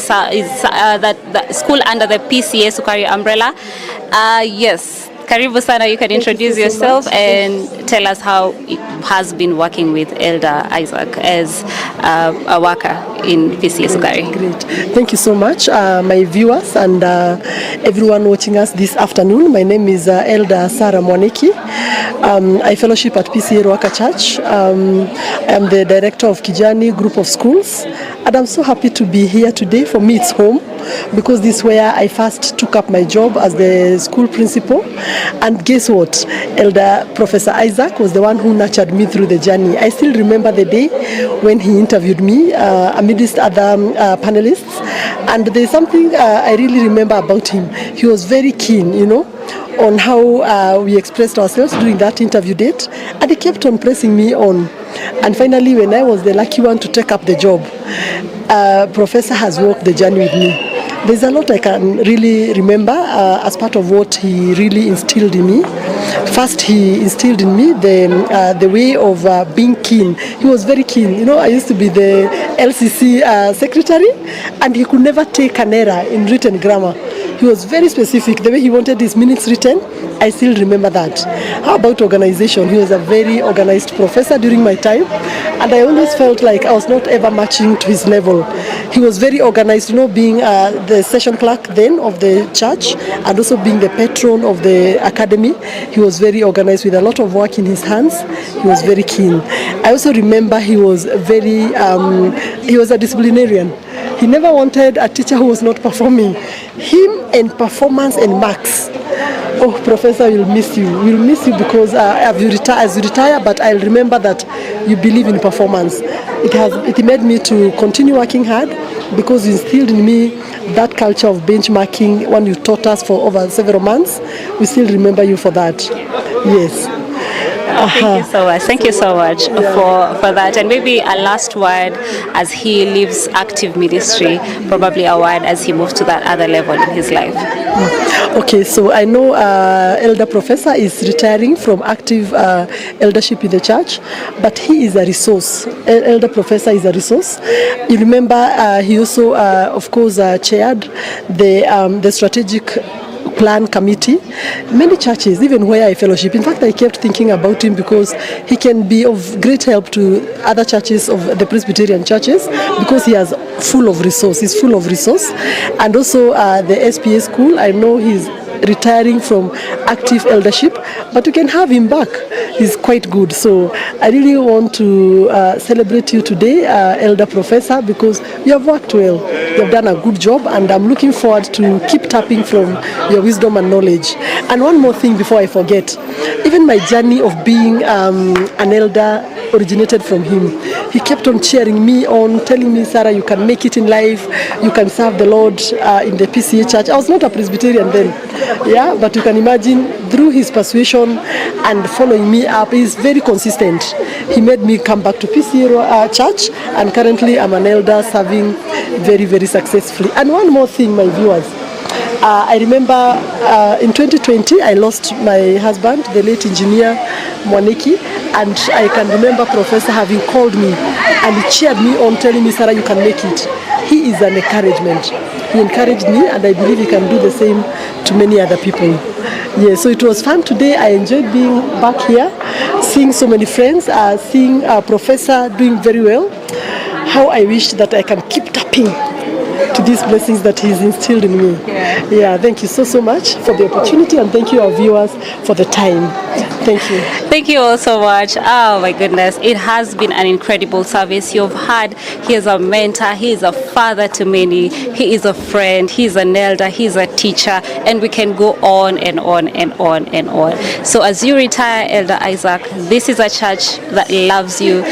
that school under the PCA Sukari umbrella. Yes. Karibu sana, you can introduce yourself and tell us how it has been working with Elder Isaac as a worker in PCA Sukari. Great. Thank you so much, my viewers and everyone watching us this afternoon. My name is Elder Sarah Mwaniki. I fellowship at PCA Ruaka Church. I am the director of Kijani Group of Schools, and I'm so happy to be here today. For me, it's home, because this is where I first took up my job as the school principal. And guess what? Elder Professor Isaac was the one who nurtured me through the journey. I still remember the day when he interviewed me amidst other panelists. And there's something I really remember about him. He was very keen, on how we expressed ourselves during that interview date. And he kept on pressing me on. And finally, when I was the lucky one to take up the job, Professor has walked the journey with me. There's a lot I can really remember as part of what he really instilled in me. First, he instilled in me the way of being keen. He was very keen. I used to be the LCC secretary, and he could never take an error in written grammar. He was very specific. The way he wanted his minutes written, I still remember that. How about organization? He was a very organized professor during my time, and I always felt like I was not ever matching to his level. He was very organized, being the session clerk then of the church, and also being the patron of the academy. He was very organized with a lot of work in his hands. He was very keen. I also remember he was he was a disciplinarian. He never wanted a teacher who was not performing. Him and performance and marks. Oh, Professor, we'll miss you. We'll miss you because as you retire, but I'll remember that you believe in performance. It made me to continue working hard, because you instilled in me that culture of benchmarking when you taught us for over several months. We still remember you for that. Yes. Thank you so much. Thank you so much for that. And maybe a last word as he leaves active ministry, probably a word as he moves to that other level in his life. Okay, so I know Elder Professor is retiring from active eldership in the church, but he is a resource. Elder Professor is a resource. You remember he also, of course, chaired the strategic plan committee. Many churches, even where I fellowship, in fact I kept thinking about him because he can be of great help to other churches of the Presbyterian churches, because he is full of resource. He's full of resource. And also the SPA school, I know he's retiring from active eldership, but you can have him back. He's quite good. So I really want to celebrate you today, Elder Professor, because you have worked well. You have done a good job, and I'm looking forward to keep tapping from your wisdom and knowledge. And one more thing before I forget, even my journey of being an elder originated from him. He kept on cheering me on, telling me, Sarah, you can make it in life, you can serve the Lord in the PCA church. I was not a Presbyterian then, but you can imagine, through his persuasion and following me up, he's very consistent. He made me come back to PCA church, and currently I'm an elder serving very, very successfully. And one more thing, my viewers, I remember in 2020 I lost my husband, the late engineer Mwaniki, and I can remember Professor having called me and he cheered me on, telling me, Sarah, you can make it. He is an encouragement. He encouraged me, and I believe he can do the same to many other people. Yeah, so it was fun today. I enjoyed being back here, seeing so many friends, seeing Professor doing very well. How I wish that I can keep tapping to these blessings that he's instilled in me. Yeah, thank you so much for the opportunity, and thank you, our viewers, for the time. Thank you. Thank you all so much. Oh my goodness, it has been an incredible service. You've had, he is a mentor, he is a father to many, he is a friend, he is an elder, he is a teacher, and we can go on and on and on and on. So as you retire, Elder Isaac, this is a church that loves you,